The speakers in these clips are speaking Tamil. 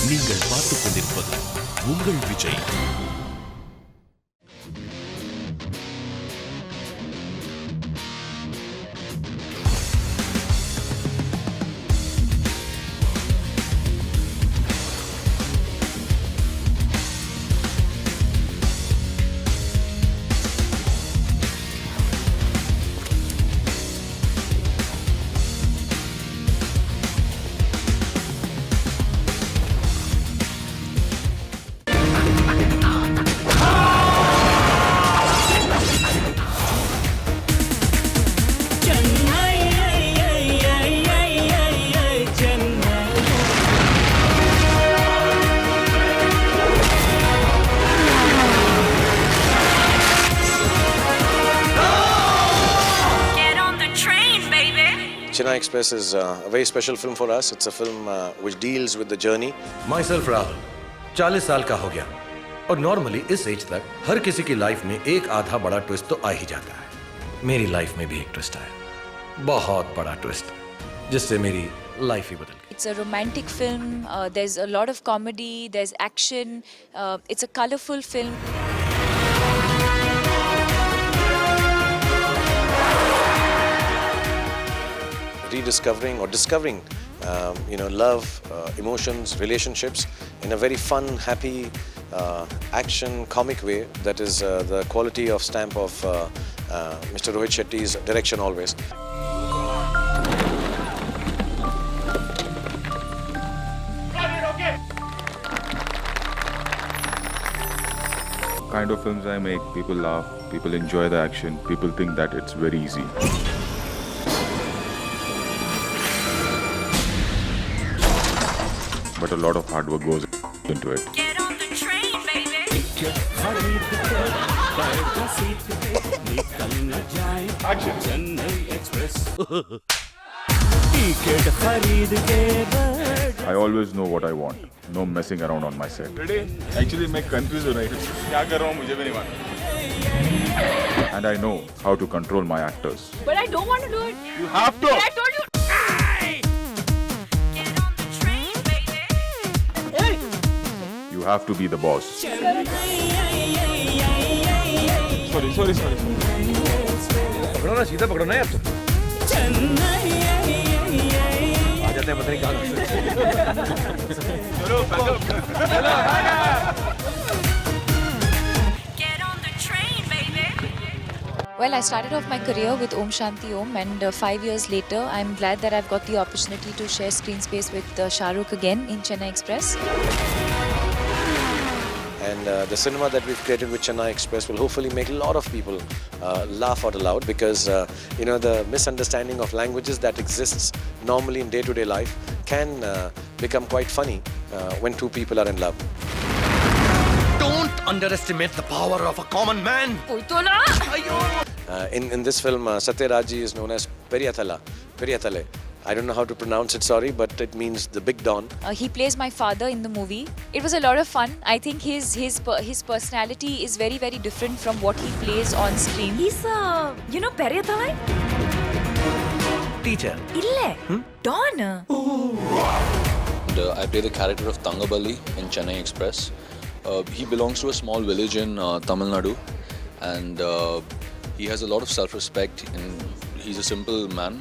நீங்கள் பார்த்துக் கொண்டிருப்பது உங்கள் Vijay. Chennai Express is a very special film for us. It's a film which deals with the journey. Myself Rahul 40 साल का हो गया और नॉर्मली इस एज तक हर किसी की लाइफ में एक आधा बड़ा ट्विस्ट तो आ ही जाता है. मेरी लाइफ में भी एक ट्विस्ट आया, बहुत बड़ा ट्विस्ट, जिससे मेरी लाइफ ही बदल गई. It's a romantic film. There's a lot of comedy. There's action. It's a colorful film. Rediscovering or discovering, love, emotions, relationships in a very fun, happy, action, comic way. That is the quality of stamp of Mr. Rohit Shetty's direction always. Kind of films I make, people laugh, people enjoy the action, people think that it's very easy. But a lot of hard work goes into it. Get on the train, baby. I always know what I want. No messing around on my set. Actually, मैं confused हो रहा हूँ. क्या कर रहा हूँ मुझे भी नहीं मालूम. And I know how to control my actors. But I don't want to do it. You have to. I told you. Get on the train, baby. You have to be the boss. Sorry. पकड़ो ना, सीधा पकड़ो ना यार तुम. आ जाते हैं पता नहीं कहाँ. चलो back up. Get on the train, baby. Well, I started off my career with Om Shanti Om, and 5 years later, I'm glad that I've got the opportunity to share screen space with Shah Rukh again in Chennai Express. And the cinema that we've created with Chennai Express will hopefully make a lot of people laugh out loud, because the misunderstanding of languages that exists normally in day-to-day life can become quite funny when two people are in love. Don't underestimate the power of a common man. In this film, Satyaraji is known as Periyatale. I don't know how to pronounce it, sorry, but it means the big Don. He plays my father in the movie. It was a lot of fun. I think his personality is very, very different from what he plays on screen. He's, Periyathalai? Teacher. Ille. Don. I play the character of Thangabali in Chennai Express. He belongs to a small village in Tamil Nadu, and he has a lot of self-respect. And he's a simple man,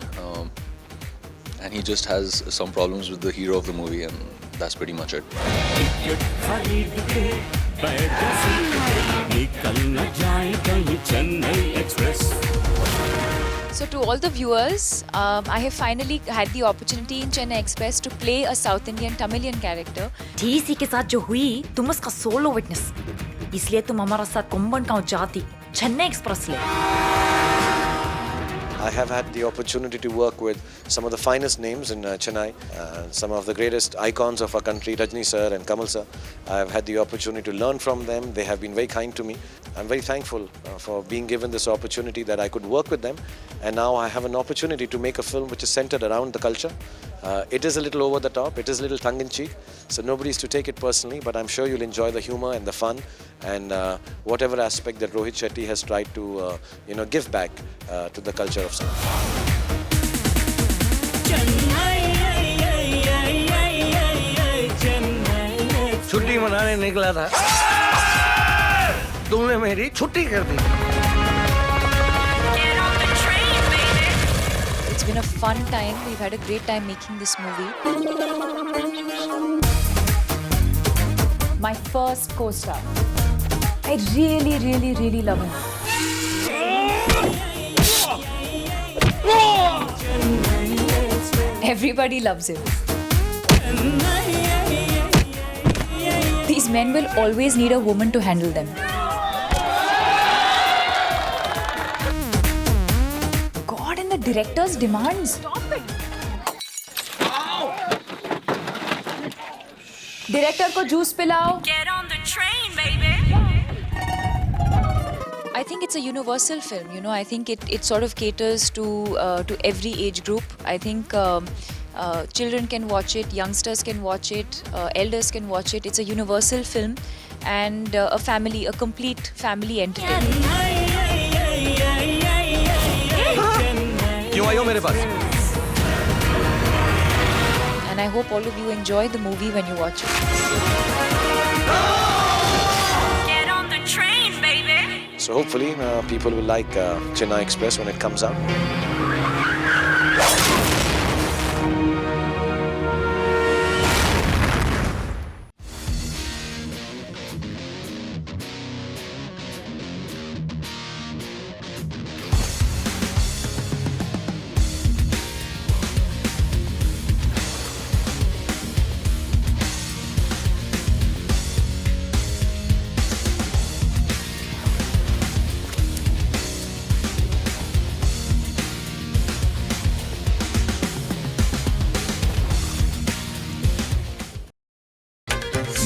and he just has some problems with the hero of the movie, and that's pretty much it. So to all the viewers, I have finally had the opportunity in Chennai Express to play a South Indian Tamilian character. TC के साथ जो हुई, तुम उसका सोलो विटनेस. इसलिए तुम हमारा साथ कुंभन गांव जाती. चेन्नई एक्सप्रेस ले. I have had the opportunity to work with some of the finest names in Chennai, some of the greatest icons of our country, Rajni sir and Kamal sir. I have had the opportunity to learn from them. They have been very kind to me. I'm very thankful for being given this opportunity that I could work with them. And now I have an opportunity to make a film which is centered around the culture. It is a little over the top, it is a little tongue-in-cheek, so nobody's to take it personally, but I'm sure you'll enjoy the humor and the fun and whatever aspect that Rohit Shetty has tried to give back to the culture of cinema. Chennai, Chennai. मनाने निकला था, तुमने मेरी छुट्टी कर दी। It's been a fun time. We've had a great time making this movie. My first co-star. I really love him. Everybody loves him. These men will always need a woman to handle them. God, and the director's demands. Stop it. Director को juice पिलाओ. Get on the train, baby. I think it's a universal film. You know, I think it sort of caters to every age group. I think children can watch it, youngsters can watch it, elders can watch it. It's a universal film and a complete family entertainment. क्यों आई हो मेरे पास? And I hope all of you enjoy the movie when you watch it. Get on the train, baby. So hopefully people will like Chennai Express when it comes out.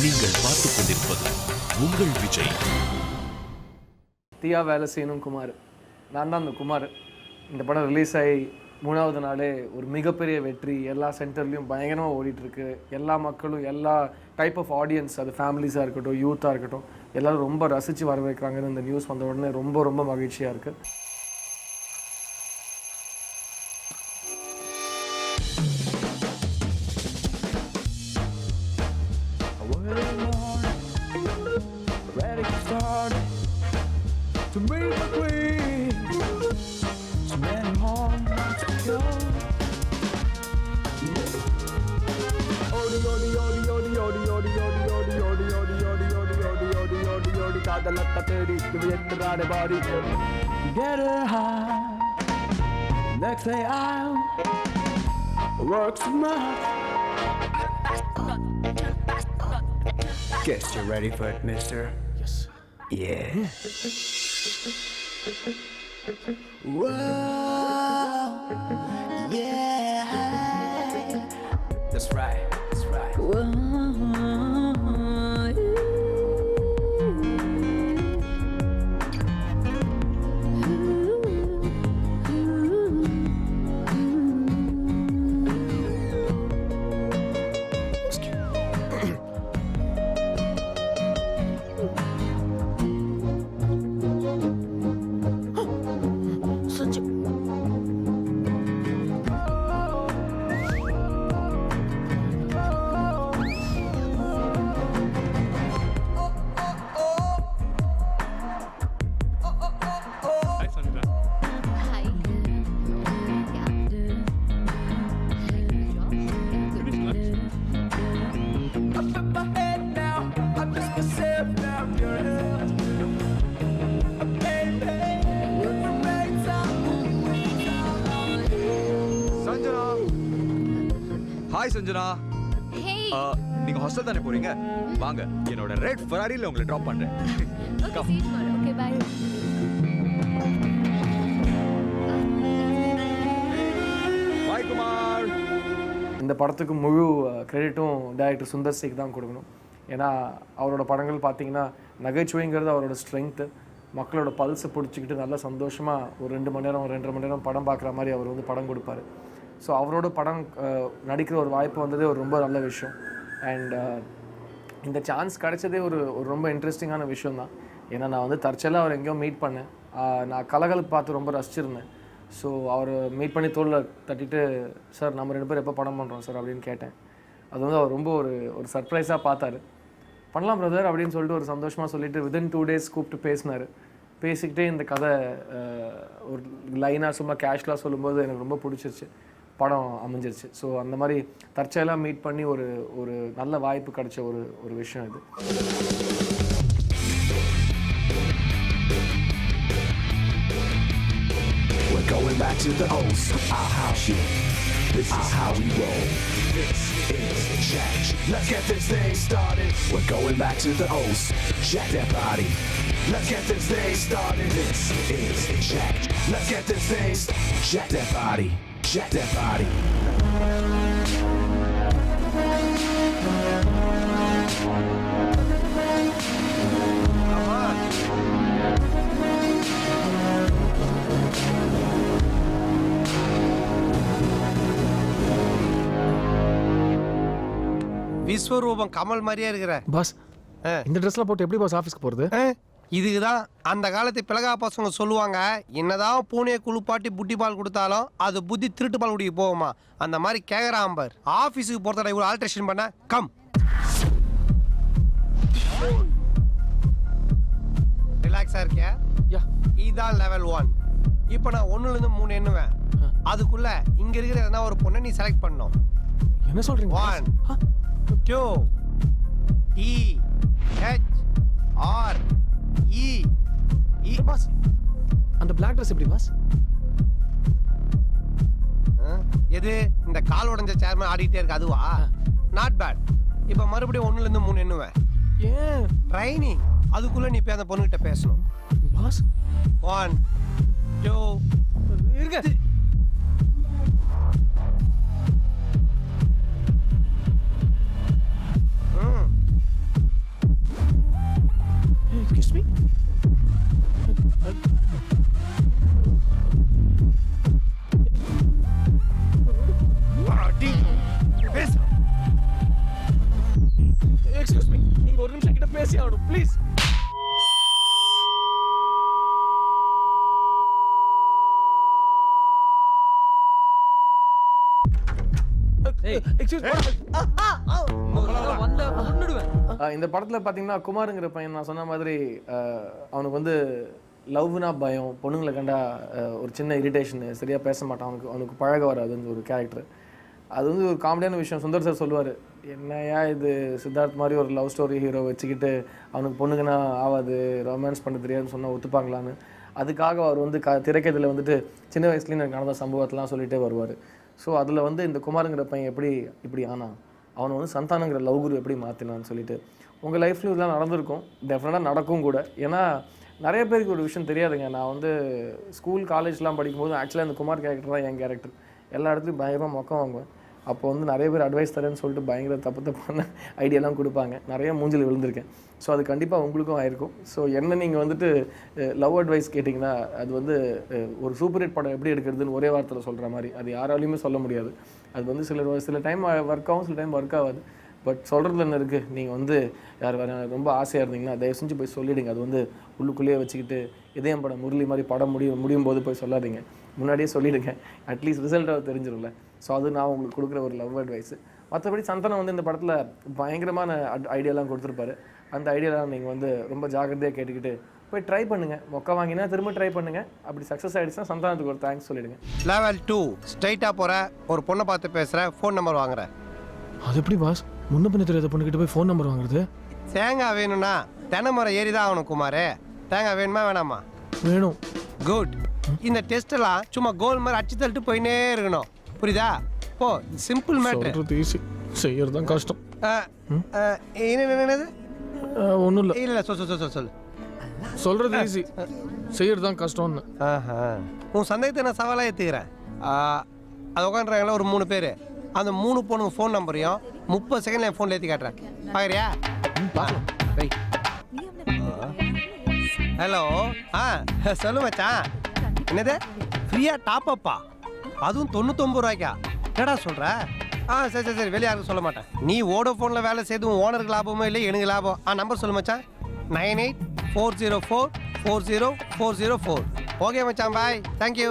நீங்கள் பார்த்துக் கொண்டிருப்பது உங்கள் விஜய். தியா வேலை செய்யணும் குமார், நான் தான் அந்த குமார். இந்த படம் ரிலீஸ் ஆகி 3வது நாளே ஒரு மிகப்பெரிய வெற்றி, எல்லா சென்டர்லேயும் பயங்கரமாக ஓடிட்டுருக்கு. எல்லா மக்களும், எல்லா டைப் ஆஃப் ஆடியன்ஸ், அது ஃபேமிலிஸாக இருக்கட்டும், யூத்தாக இருக்கட்டும், எல்லோரும் ரொம்ப ரசித்து வரவேற்கிறாங்கன்னு இந்த நியூஸ் வந்த உடனே ரொம்ப ரொம்ப மகிழ்ச்சியாக இருக்குது. Get her high. Next day I'll work smart. Guess you're ready for it, mister? Yes. Yeah. Whoa. Yeah. That's right. That's right. Whoa. Hi Sanjana. நீங்க ஹாஸ்டல் தானே போறீங்க? வாங்க, என்னோட ரெட் ஃபெராரில உங்களை டிராப் பண்றேன். Okay, bye. பாய் குமார். இந்த படத்துக்கு முழு கிரெடிட்டும் டைரக்டர் சுந்தர் சிக்கு தான் கொடுக்கணும். ஏன்னா அவரோட படங்கள் பார்த்தீங்கன்னா நகைச்சுவைங்கிறது அவரோட ஸ்ட்ரென்த்து. மக்களோட பல்ஸை பிடிச்சிக்கிட்டு நல்லா சந்தோஷமாக ஒரு 2 மணி நேரம் 2.5 மணி நேரம் படம் பார்க்குற மாதிரி அவர் வந்து படம் கொடுப்பார். ஸோ அவரோட படம் நடிக்கிற ஒரு வாய்ப்பு வந்ததே ஒரு ரொம்ப நல்ல விஷயம். அண்ட் இந்த சான்ஸ் கிடைச்சதே ஒரு ரொம்ப இன்ட்ரெஸ்டிங்கான விஷயம் தான். ஏன்னா நான் வந்து தற்செயலாக அவர் எங்கேயோ மீட் பண்ணேன். நான் கலகலப்பு பார்த்து ரொம்ப ரசிச்சிருந்தேன். ஸோ அவர் மீட் பண்ணி தோளில் தட்டிட்டு, சார் நம்ம 2 பேரும் எப்போ படம் பண்ணுறோம் சார் அப்படின்னு கேட்டேன். அது வந்து அவர் ரொம்ப ஒரு சர்ப்ரைஸாக பார்த்தாரு. பண்ணலாம் பிரதர் அப்படின்னு சொல்லிட்டு ஒரு சந்தோஷமாக சொல்லிட்டு வித்தின் 2 days கூப்பிட்டு பேசினார். பேசிக்கிட்டே இந்த கதை ஒரு லைனாக சும்மா கேஷ்லாக சொல்லும்போது எனக்கு ரொம்ப பிடிச்சிருச்சு, படம் அமைஞ்சிருச்சு. ஸோ அந்த மாதிரி தற்செயலாக மீட் பண்ணி ஒரு ஒரு நல்ல வாய்ப்பு கிடைச்ச ஒரு விஷயம் இது. We're going back to the O's, our house shit. This is how we roll. This is Jack. Let's get this thing started. We're going back to the O's, Jack that body. Let's get this thing started. This is Jack. Let's get this thing Jack that body. Jack that body. விஸ்வரூபம் கமல் மாதிரியே இருக்கிற பாஸ் இந்த ட்ரெஸ்லாம் போட்டு எப்படி பாஸ் ஆஃபீஸ்க்கு போகிறது? இதுக்கு தான் அந்த காலத்து பிளகா பசங்க சொல்லுவாங்க, என்னதான் பூனையை குளிப்பாட்டி புட்டி பால் கொடுத்தாலும் அது புத்தி திருட்டு பால் குடிக்க போகுமா. அந்த மாதிரி கேட்குறான் பார். ஆஃபீஸுக்கு போகிறத இவ்வளோ ஆல்ட்ரேஷன் பண்ண கம். ரிலாக்ஸாக இருக்கியா? இதுதான் level 1. இப்போ நான் 1லேருந்து 3 எண்ணுவேன். அதுக்குள்ள இங்க இருக்கிற எதனா ஒரு பொண்ணை நீ செலக்ட் பண்ணணும். என்ன சொல்றீங்க? 1 2 E H R E E boss அந்த Black dress எப்படி பாஸ்? எது இந்த கால் உடைஞ்ச சேர்மன் ஆடிட்டே இருக்கு அதுவா? Not bad. இப்போ மறுபடியும் 1லேருந்து 3 எண்ணுவேன். ஏன்? ட்ரைனிங். அதுக்குள்ள நீ போய் அந்த பொண்ணுகிட்ட பேசணும். பாஸ் 1 2 இருங்க. Excuse me? Excuse me. நீங்க ஒரு நிமிஷம் கிட்ட பேசி ஆகணும் ப்ளீஸ். இந்த படத்தில் பார்த்தீங்கன்னா குமாருங்கிற பையன் நான் சொன்ன மாதிரி அவனுக்கு வந்து லவ்னா பயம், பொண்ணுங்களை கண்டா ஒரு சின்ன இரிட்டேஷனு, சரியாக பேச மாட்டான், அவனுக்கு பழக வராதுன்னு ஒரு கேரக்டர். அது வந்து ஒரு காமெடியான விஷயம். சுந்தர் சார் சொல்லுவார், என்னையா இது சித்தார்த் மாதிரி ஒரு லவ் ஸ்டோரி ஹீரோ வச்சுக்கிட்டு அவனுக்கு பொண்ணுங்கன்னா ஆகாது, ரொமான்ஸ் பண்ண தெரியாதுன்னு சொன்னால் ஒத்துப்பாங்களான்னு. அதுக்காக அவர் வந்து திரைக்கதையில் வந்துட்டு சின்ன வயசுலேயும் எனக்கு நடந்த சம்பவத்தெலாம் சொல்லிகிட்டே வருவார். ஸோ அதில் வந்து இந்த குமாருங்கிற பையன் எப்படி இப்படி ஆனால் அவனை வந்து சந்தானங்கிற லவ் குரு எப்படி மாற்றினான்னு சொல்லிட்டு உங்கள் லைஃப்லையும் இதெல்லாம் நடந்திருக்கும், டெஃபினட்டாக நடக்கும் கூட. ஏன்னா நிறைய பேருக்கு ஒரு விஷயம் தெரியாதுங்க. நான் வந்து ஸ்கூல் காலேஜ்லாம் படிக்கும்போது ஆக்சுவலாக இந்த குமார் கேரக்டர் தான் என் கேரக்டர். எல்லா இடத்துலையும் பயங்கரமாக மொக்கம் வாங்குவேன். அப்போ வந்து நிறைய பேர் அட்வைஸ் தரேன்னு சொல்லிட்டு பயங்கர தப்பான ஐடியாலாம் கொடுப்பாங்க. நிறைய மூஞ்சில் விழுந்திருக்கேன். ஸோ அது கண்டிப்பாக உங்களுக்கும் ஆயிருக்கும். ஸோ என்ன நீங்கள் வந்துட்டு லவ் அட்வைஸ் கேட்டிங்கன்னா அது வந்து ஒரு சூப்பர் ஹிட் படம் எப்படி எடுக்கிறதுன்னு ஒரே வார்த்தையில் சொல்கிற மாதிரி அது யாராலையுமே சொல்ல முடியாது. அது வந்து சில டைம் ஒர்க் ஆகும், சில டைம் ஒர்க் ஆகாது. பட் சொல்கிறதுல என்ன இருக்குது, நீங்கள் வந்து யார் வேறு ரொம்ப ஆசையாக இருந்தீங்கன்னா தயவு செஞ்சு போய் சொல்லிவிடுங்க. அது வந்து உள்ளுக்குள்ளேயே வச்சுக்கிட்டு இதயம் படம் முரளி மாதிரி படம் முடியும் போது போய் சொல்லாதீங்க, முன்னாடியே சொல்லிவிடுங்க. அட்லீஸ்ட் ரிசல்ட்டாக தெரிஞ்சிடும்ல. ஸோ அது நான் உங்களுக்கு கொடுக்குற ஒரு லவ் அட்வைஸு. மற்றபடி சந்தானம் வந்து இந்த படத்தில் பயங்கரமான ஐடியாலாம் கொடுத்துருப்பாரு. அந்த ஐடியாலாம் நீங்கள் வந்து ரொம்ப ஜாக்கிரதையாக கேட்டுக்கிட்டு போய் ட்ரை பண்ணுங்கள். மொக்க வாங்கினா திரும்ப ட்ரை பண்ணுங்கள். அப்படி சக்ஸஸ் ஆகிடுச்சுன்னா சந்தானத்துக்கு ஒரு தேங்க்ஸ் சொல்லிவிடுங்க. லெவல் 2 ஸ்ட்ரைட்டாக போகிற ஒரு பொண்ணை பார்த்து பேசுகிறேன், ஃபோன் நம்பர் வாங்குறேன். அது எப்படி பாஸ் முன்ன பண்ணி தெரியாத பொண்ணுக்கிட்ட போய் ஃபோன் நம்பர் வாங்குறது? தேங்காய் வேணும்னா தென்னைமரம் ஏறி தான் ஆகணும் குமார். தேங்காய் வேணுமா வேணாமா? வேணும். குட். இந்த டெஸ்ட்டெல்லாம் சும்மா கோல் மாதிரி அடிச்சு தள்ளிட்டு போயினே இருக்கணும், புரியுதா? போ, சிம்பிள் மேட்டர். ஈஸி, செய்யறது தான் கஷ்டம். என்னது? ஒன்றும் இல்லை. இல்லை சொல்லு. சொல்கிறது ஈஸி, செய்யறது தான் கஷ்டம்னு. உன் சந்தேகத்தை நான் சவாலாக ஏற்றுக்கிறேன். அது உட்காந்துறாங்களா ஒரு 3 பேர், அந்த 3 பொண்ணுங்க ஃபோன் நம்பரையும் 30 செகண்ட்ல என் ஃபோனில் ஏற்றி காட்டுறேன். பார்க்குறியா? ஹலோ. சொல்லு மச்சான். என்னது ஃப்ரீயாக டாப் அப்பா? அதுவும் 99 ரூபாய்க்கா? என்னடா சொல்கிற? சரி வெளியே யாருக்கும் சொல்ல மாட்டேன். நீ வோடோஃபோனில் வேலை செய்து உன் ஓனருக்கு லாபமோ இல்லை எனக்கு லாபம். நம்பர் சொல்லு மச்சான். 9840440404. ஓகே மச்சான், பாய், தேங்க்யூ.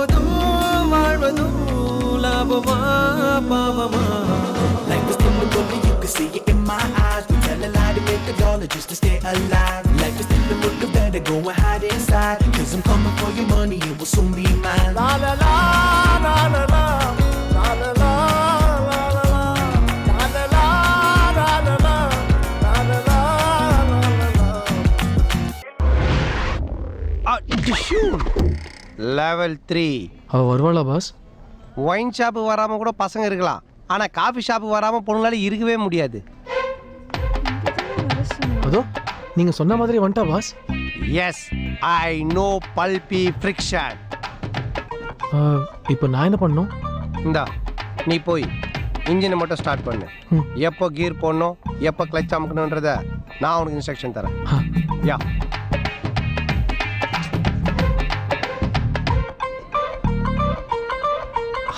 பாவமா பாவமா Life is still a bully, you can see it in my eyes. We tell a lie to make a dollar just to stay alive. Life is still a bully, better go and hide inside. Cause I'm coming for your money, it will soon be mine. La la la, la la la, la la la, la la la, la la la, la la la, la la la, level 3. அவ வருவாளா பாஸ்? ஒயின் ஷாப்பு வராமல் கூட பசங்க இருக்கலாம், ஆனால் காஃபி ஷாப்பு வராமல் பொண்ணுங்களால இருக்கவே முடியாது. அதோ நீங்க சொன்ன மாதிரி வந்துட்டா பாஸ். எஸ், ஐ நோ பல்பி ஃப்ரிக்ஷன். இப்போ நான் என்ன பண்ணணும்? இந்தா நீ போய் இன்ஜினை மட்டும் ஸ்டார்ட் பண்ணு. எப்போ கீர் போடணும், எப்போ கிளச் அமுக்கணுன்றத நான் உனக்கு இன்ஸ்ட்ரக்ஷன் தரேன். யா.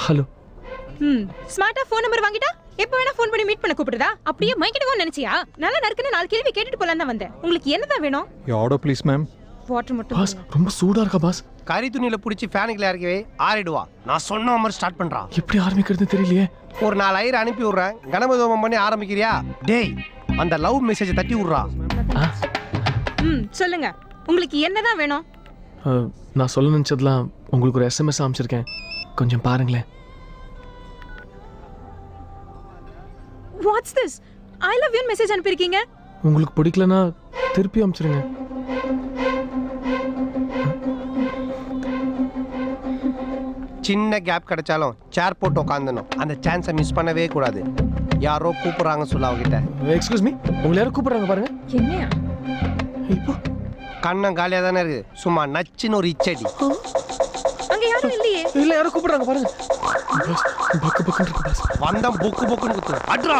ஹலோ. ஸ்மார்ட்டா ஃபோன் நம்பர் வாங்கிட்டா எப்ப வேணா ஃபோன் பண்ணி மீட் பண்ண கூப்பிடுறதா? அப்படியே மைக்கிடுவோம் நினைச்சியா? நல்லா நறுக்குன்னு 4 கேள்வி கேட்டுட்டு போலாம் தான் வந்தேன். உங்களுக்கு என்னதான் வேணும்? Order please ma'am. வாட்டர் மட்டும். பாஸ் ரொம்ப சூடா இருக்கா பாஸ்? கறி துணியில பிடிச்சி ஃபேனுக்குள்ள இறக்கவே ஆறிடுவா. நான் சொன்ன மாதிரி ஸ்டார்ட் பண்றா. எப்படி ஆரம்பிக்கிறது தெரியலையே. ஒரு 4 ஐயர் அனுப்பி விடுறேன், கணபதோமம் பண்ணி ஆரம்பிக்கிறியா? டேய் அந்த லவ் மெசேஜ் தட்டி விடுறா. சொல்லுங்க, உங்களுக்கு என்னதான் வேணும்? நான் சொல்ல நினைச்சதெல்லாம் உங்களுக்கு ஒரு SMS அனுப்பிச்சிருக்கேன், கொஞ்சம் பாருங்களேன். What's this? I love you message அனுப்பிருக்கீங்க. உங்களுக்கு பிடிக்கலனா திருப்பி அனுப்பிச்சிருங்க. சின்ன கேப் கிடைச்சாலும் சேர் போட்டு உட்காந்துணும். அந்த சான்ஸை மிஸ் பண்ணவே கூடாது. யாரோ கூப்பிடுறாங்க சொல்ல அவகிட்ட. எக்ஸ்கியூஸ் மீ, உங்களை யாரோ கூப்பிடுறாங்க பாருங்க. என்னையா? இப்போ கண்ணம் காலியா தானே இருக்குது, சும்மா நச்சுன்னு ஒரு இச்சடி. அங்க யாரும் இல்லையே. இல்ல யாரோ கூப்பிடுறாங்க பாருங்க. பாஸ் பக்கு பக்குன்னு இருக்கு பாஸ். வந்தா புக்கு புக்குன்னு குத்து அட்ரா.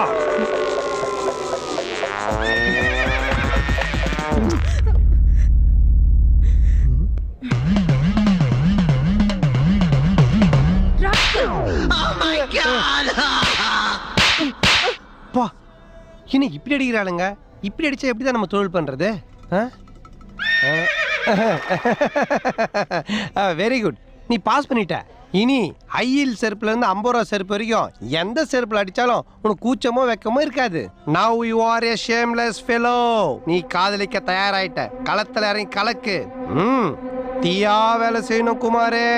பா என்ன இப்படி அடிக்கிறாளுங்க? இப்படி அடிச்சா எப்படி தான் நம்ம தொழில் பண்றது? வெரி குட், நீ பாஸ் பண்ணிட்ட. இனி ஹையில் செருப்புல இருந்து 50 ரூபா செருப்பு வரைக்கும் எந்த செருப்புல அடிச்சாலும் உனக்கு கூச்சமோ வெக்கமோ இருக்காது. Now you are a shameless fellow. நீ காதலிக்க தயாராயிட்ட. களத்துல இறங்கி கலக்கு. தீயா வேலை செய்யணும் குமாரே.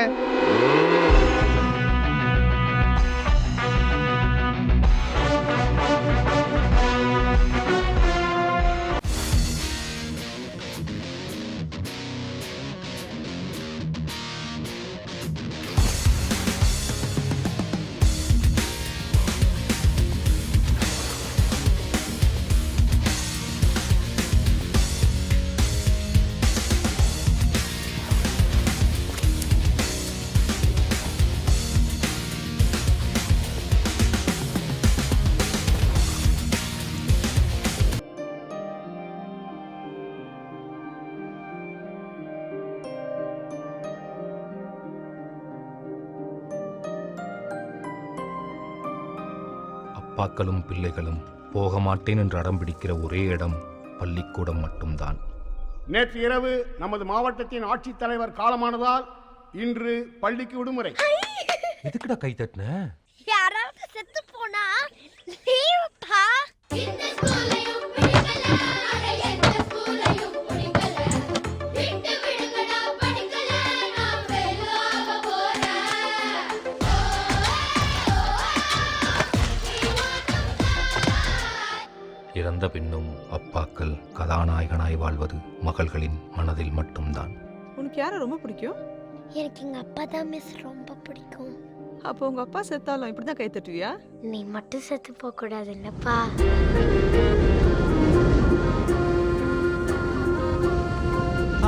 அப்பாக்களும் பிள்ளைகளும் போக மாட்டேன் என்று அடம் பிடிக்கிற ஒரே இடம் பள்ளிக்கூடம் மட்டும்தான். நேற்று இரவு நமது மாவட்டத்தின் ஆட்சித்தலைவர் காலமானதால் இன்று பள்ளிக்கு விடுமுறை. எதுக்குடா கை தட்டின? யாராவது செத்து போனா லீவுப்பா. இந்த ஸ்கூலையும் பிடிக்கல, அட எந்த ஸ்கூலையும் பிடிக்கல. விட்டு விடுங்கடா படிக்கல, நான் ஃபெயில் ஆக போறேன். இறந்த பின்னும் அப்பாக்கள் கதாநாயகனாய் வாழ்வது மகள்களின் மனதில் மட்டும்தான். உனக்கு யாரை ரொம்ப பிடிக்கும்? எனக்கு எங்க அப்பா தான் மிஸ் ரொம்ப பிடிக்கும். அப்போ உங்க அப்பா செத்தாலும் இப்படிதான் கை தட்டுவியா? நீ மட்டும் செத்து போக கூடாது இல்லப்பா.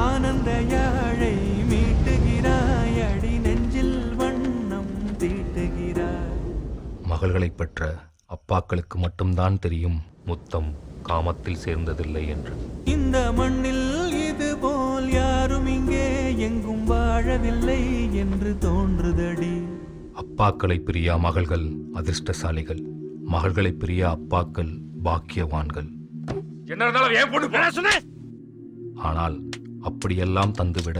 ஆனந்த யாழை மீட்டுகிறாய், அடி நெஞ்சில் வண்ணம் தீட்டுகிறாய். மகள்களை பெற்ற அப்பாக்களுக்கு மட்டும்தான் தெரியும் முத்தம் காமத்தில் சேர்ந்ததில்லை என்று. இந்த மண்ணில் இது போல் யாரும் இங்கே எங்கும் வாழவில்லை என்று தோன்றுதடி. அப்பாக்களை பிரியா மகள்கள் அதிர்ஷ்டசாலிகள், மகள்களை பிரியா அப்பாக்கள் பாக்கியவான்கள். ஆனால் அப்படியெல்லாம் தந்துவிட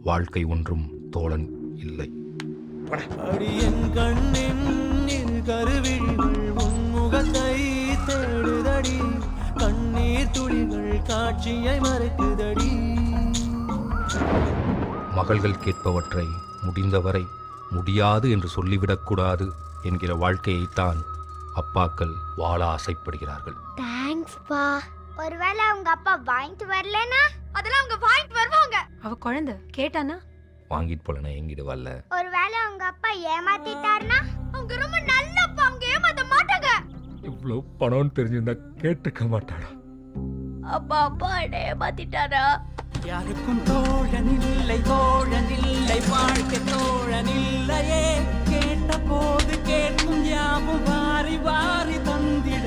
வாழ்க்கை ஒன்றும் தோழன் இல்லை. அடி என் கண்ணின் இரு கருவிழிகள் உன்முகத்தை தேடுதடி கண்ணீர் துளிகள் காட்சியை மறைக்குதடி. மகள்கள் கேட்பவற்றை முடிந்தவரை முடியாது என்று சொல்லிவிடக்கூடாது என்கிற வாழ்க்கையைத்தான் அப்பாக்கள் வாழ ஆசைப்படுகிறார்கள். தேங்க்ஸ் பா. ஒருவேளை அவங்க அப்பா வாங்கிட்டு வரலனா அதெல்லாம் அவங்க வாங்கிட்டு வருவாங்க. அவ குழந்தை கேட்டானா வாங்கிட்டு போலனா எங்கிட்டு வரல. ஒருவேளை அவங்க அப்பா ஏமாத்திட்டாருனா அவங்க ரொம்ப நல்ல அப்பா, அவங்க ஏமாத்த மாட்டாங்க. இவ்வளவு பணம்னு தெரிஞ்சிருந்தா கேட்டுக்க மாட்டாடா. அப்பா அப்பா ஏமாத்திட்டாரா? யாருக்கும் தோழனில்லை தோழனில்லை வாழ்க்கை தோழனில்லையே கேட்ட போது கேட்கும் யாவும் வாரி வாரி தந்திட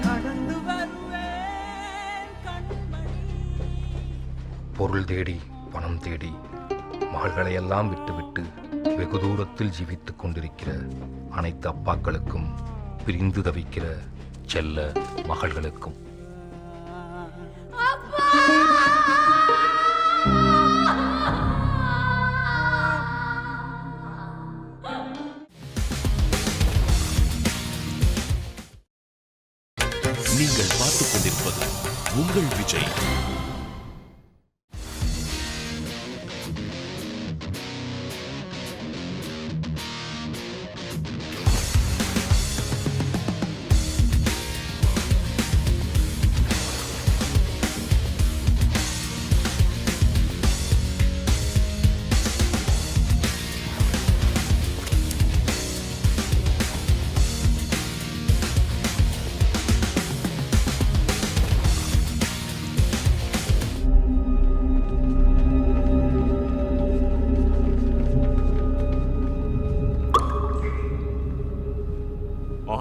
கடந்து வருவேன் கண்மணி. பொருள் தேடி பணம் தேடி மகள்களையெல்லாம் விட்டுவிட்டு வெகு தூரத்தில் ஜீவித்துக் கொண்டிருக்கிற அனைத்து அப்பாக்களுக்கும், பிரிந்து தவிக்கிற செல்ல மகள்களுக்கும் நீங்கள் பார்த்துக் கொண்டிருப்பது உங்கள் விஜய்.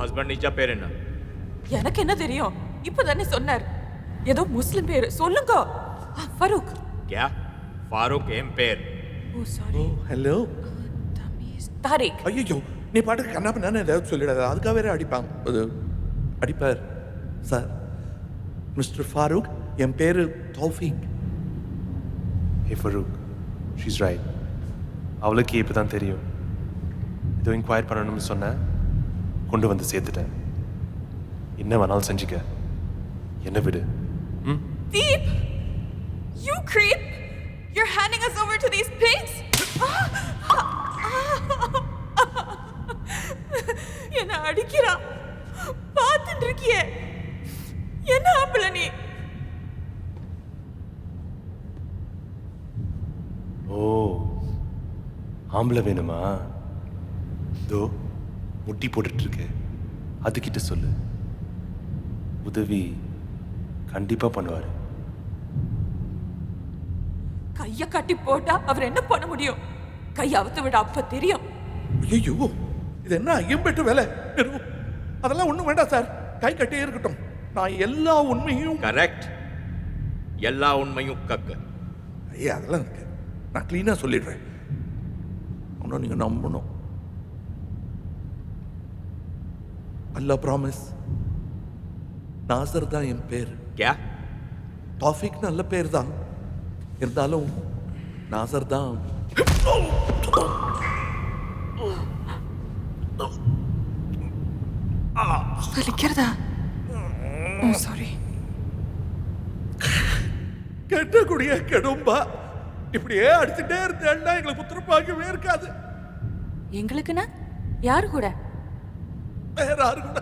ஹஸ்பண்ட் நிஜா பேர் என்ன? எனக்கு என்ன தெரியும்? இப்பதானே சொன்னார். ஏதோ முஸ்லிம் பேர். சொல்லுங்க. ஃபரூக். क्या? फारूक एम पेर. ஓ சாரி. ஹலோ தாரிக். ஐயோ நீ பாட்டுக்கு கண்ணா பண்ணானே ஏதாவது சொல்லிடாத, அதுக்காக வேற அடிப்பான். அடிப்பார் சார். மிஸ்டர் ஃபாரூக், என் பேர் தௌஃபீக். ஹே ஃபரூக், ஷீஸ் ரைட். அவளுக்கு இப்போ தான் தெரியும். ஏதோ இன்கொயர் பண்ணணும்னு சொன்னேன், கொண்டு வந்து சேர்த்துட்டேன். என்ன வேணாலும் செஞ்சுக்க, என்ன விடு. Deep! You creep! You're handing us over to these pigs? என்ன அடிக்கிறா? பார்த்துட்டு இருக்கியே. என்ன ஆம்பள நீ? ஓ, ஆம்பளை வேணுமா? இதோ முட்டி போட்டுட்டு இருக்கு, அதுகிட்ட சொல்லு, உதவி கண்டிப்பா பண்ணுவாரு. கைய கட்டி போட்டா அவர் என்ன பண்ண முடியும்? கை அவுத்து விட அப்ப தெரியும். ஐயோ இது என்ன ஐயம்பேட்டு வேலை? அதெல்லாம் ஒண்ணும் வேண்டாம் சார், கை கட்டியே இருக்கட்டும். நான் எல்லா உண்மையும். கரெக்ட், எல்லா உண்மையும் கக்க. ஐயா அதெல்லாம் இருக்கு, நான் கிளீனா சொல்லிடுறேன். இன்னும் நீங்க நம்பணும். அல்லாஹ் ப்ராமிஸ். நாசர் தான் என் பேர். क्या? தௌஃபீக் நல்ல பேர் தான், இருந்தாலும் நாசர் தான். வலிக்கிறதா? ஓ சாரி. கெட்டக்கூடிய கெடும்பா, இப்படியே அடிச்சுட்டே இருந்தேன்னா எங்களுக்கு புத்திரப்பாக்கவே இருக்காது. எங்களுக்குன்னா யாரு கூட? வேற யாரு கூட?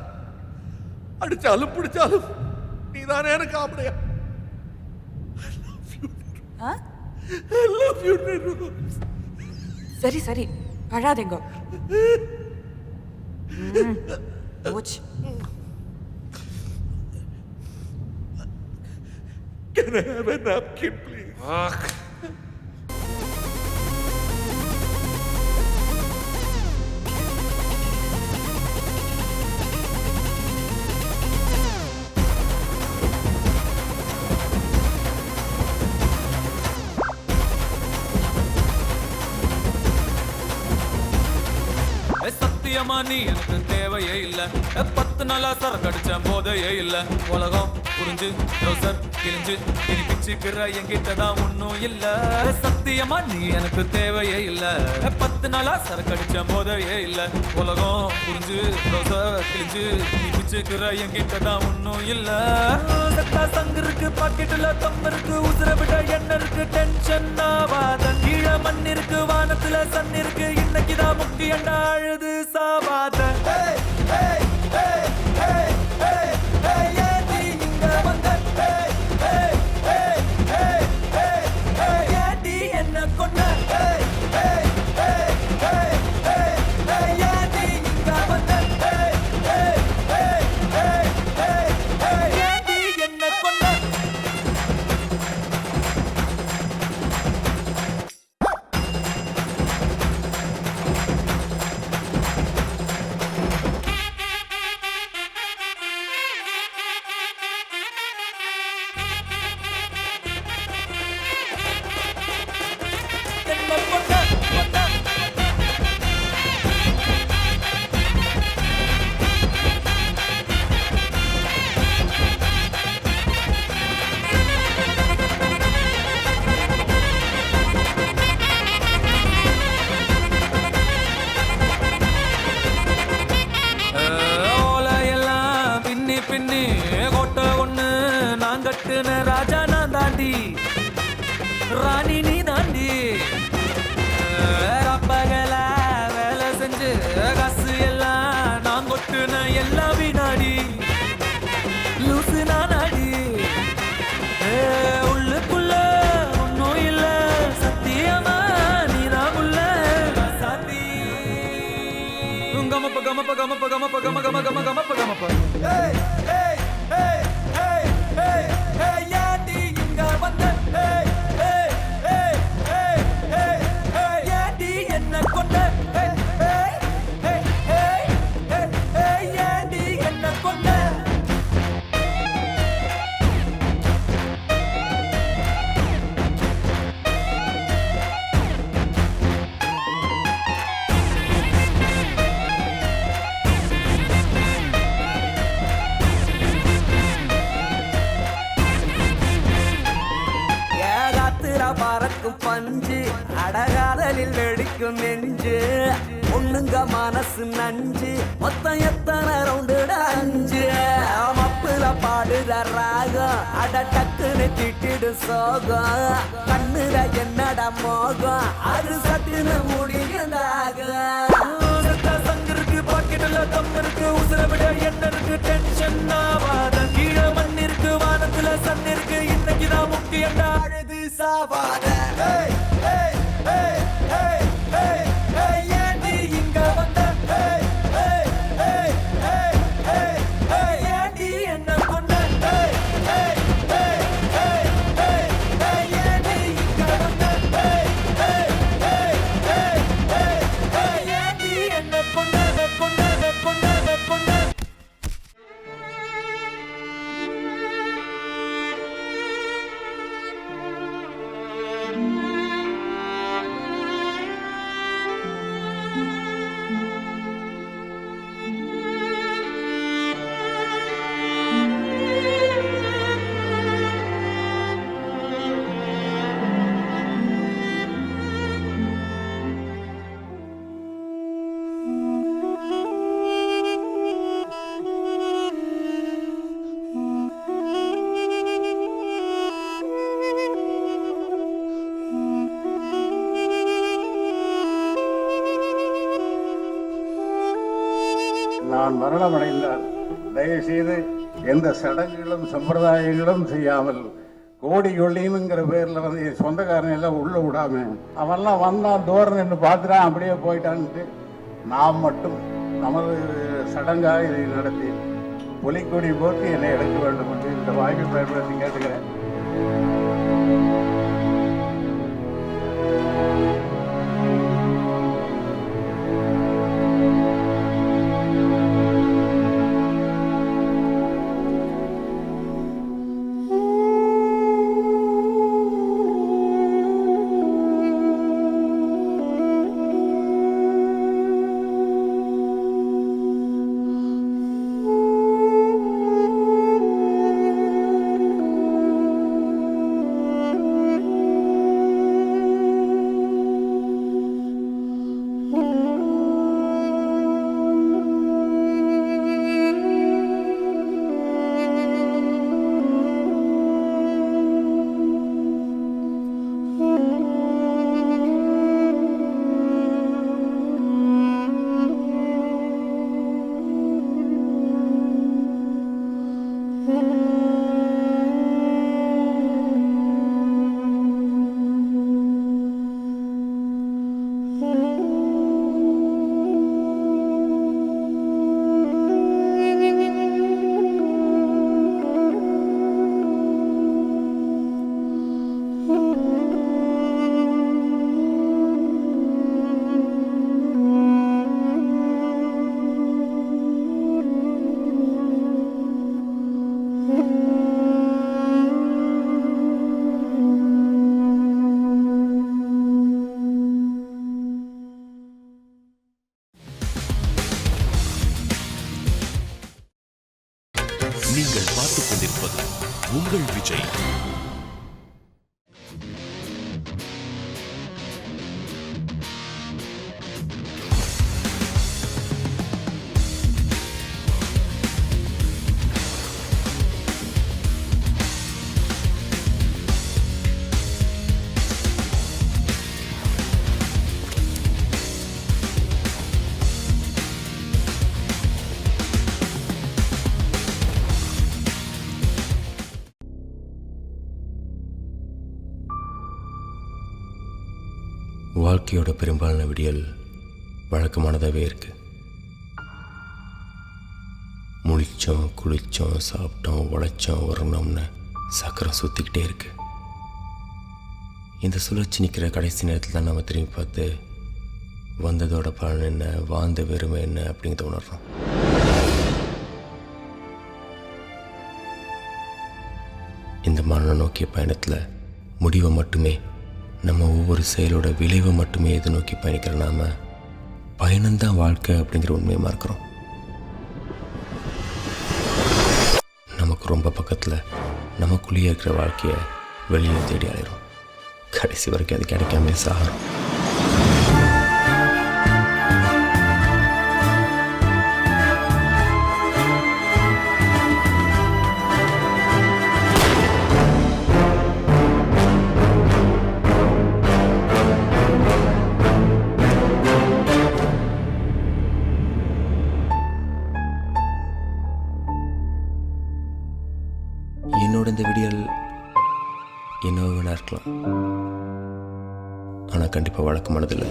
அடிச்சாலும் பிடிச்சாலும் நீதானே எனக்கு ஆம்பளையா. I love you, Niru. சரி சரி, அழாதீங்க. Can I have a napkin, please? சத்தியமா நீ எனக்கு தேவையே இல்ல. 10 நாளா சரக்கு அடிச்ச போதையே இல்ல. உலகம் புரிஞ்சு ட்ரௌசர் கிழிஞ்சு இனி பிச்சுக்கிற என்கிட்ட தான் ஒன்றும் இல்ல. சத்தியமா நீ எனக்கு தேவையே இல்ல. 10 நாளா சரக்கடிச்ச போதையே இல்ல. உலகம் புரிஞ்சு ட்ரௌசர் கிழிஞ்சு நீ பிச்சுக்கிற என்கிட்ட தான் ஒன்றும் இல்ல. சத்தா சங்கு இருக்கு, பாக்கெட்டுல தம் இருக்கு, உசுர விட என்ன இருக்கு, டென்ஷன் ஆவாத. கீழே மண் இருக்கு, வானத்துல சன் இருக்கு, இன்னைக்குதான் முக்கியண்டா அழுது சாவாத. என்ன கொண்ட என்ன கொண்ட ஓலையெல்லாம் பின்னி பின்னி கோட்டை ஒண்ணு நான் கட்டுன ராஜா நான் தாண்டி, ராணி நீ தாண்டி. பகல வேலை செஞ்சு காசு எல்லாம் நான் கொட்டுன எல்லா வினாடி, லூசு நானாடி. உள்ளுக்குள்ள ஒன்னும் இல்ல, சத்தியமா நீதான் உள்ள சாத்தி. கமப்ப கமப்ப கமப்ப கமப்ப கம கம கம கமப்ப கமப்ப. ஏண்டி இங்க வந்த, ஏண்டி என்ன கொண்ட, ஏண்டி என்ன கொண்ட. பறக்கும் பஞ்சு அடகாதலில் வெடிக்கும் நெஞ்சு, ஒண்ணுங்க மனசு நஞ்சு, மொத்தம் எத்தனை ரவுண்டுடா 5. மப்புல பாடுற ராகம் அட டக்குன்னு திட்டிடு சோகம், கண்ணுல என்னடா மோகம் அது சட்டுன்னு முடியுதாக. சங்கு இருக்கு, பாக்கெட்டுல தம் இருக்கு, உசுர விட என்ன இருக்கு, டென்ஷன் ஆவாத. கீழே மண் இருக்கு, வானத்துல சன் இருக்கு, இன்னைக்குதான் முக்கியண்டா அழுது சாவாத. ஏண்டி இங்க வந்த, ஏண்டி என்ன கொண்ட, ஏண்டி இங்க வந்த, ஏண்டி என்ன கொண்ட கொண்ட கொண்ட கொண்ட. நான் மரணமடைந்தால் தயவுசெய்து எந்த சடங்குகளும் சம்பிரதாயங்களும் செய்யாமல் கோடி கொள்ளினுங்கிற பேரில் வந்து என் சொந்தக்காரன் எல்லாம் உள்ள விடாம அவன்லாம் வந்தான் தூரம் நின்று பார்த்துட்டான் அப்படியே போயிட்டான்ட்டு நாம் மட்டும் நமது சடங்காக இதை நடத்தி புலிக்கொடி போட்டு என்னை எடுக்க வேண்டும் என்று இந்த வாய்ப்பை பயன்படுத்தி கேட்டுக்கிறேன். நீங்கள் பார்த்துக் கொண்டிருப்பது உங்கள் விஜய். வாழ்க்கையோட பெரும்பாலான விடியல் வழக்கமானதாகவே இருக்கு. முழிச்சோம், குளிச்சோம், சாப்பிட்டோம், உழைச்சோம், வரணும்னு சக்கரம் சுற்றிக்கிட்டே இருக்கு. இந்த சுழற்சி நிற்கிற கடைசி நேரத்தில் தான் நம்ம திரும்பி பார்த்து வந்ததோட பலன் என்ன, வாழ்ந்த வெறுமை என்ன அப்படிங்கிறத உணர்றோம். இந்த மரணம் நோக்கிய பயணத்தில் முடிவை மட்டுமே, நம்ம ஒவ்வொரு செயலோட விளைவை மட்டுமே எதிர்நோக்கி பயணிக்கிற நாம பயணம்தான் வாழ்க்கை அப்படிங்கிற உண்மையை மறக்கிறோம். நமக்கு ரொம்ப பக்கத்தில் நமக்குள்ளேயே இருக்கிற வாழ்க்கையை வெளியே தேடி அலைகிறோம். கடைசி வரைக்கும் அது கிடைக்காம சாகிறோம். என்னோட இந்த விடியல் என்னவோ வேணா இருக்கலாம், ஆனால் கண்டிப்பாக வழக்கமானதில்லை.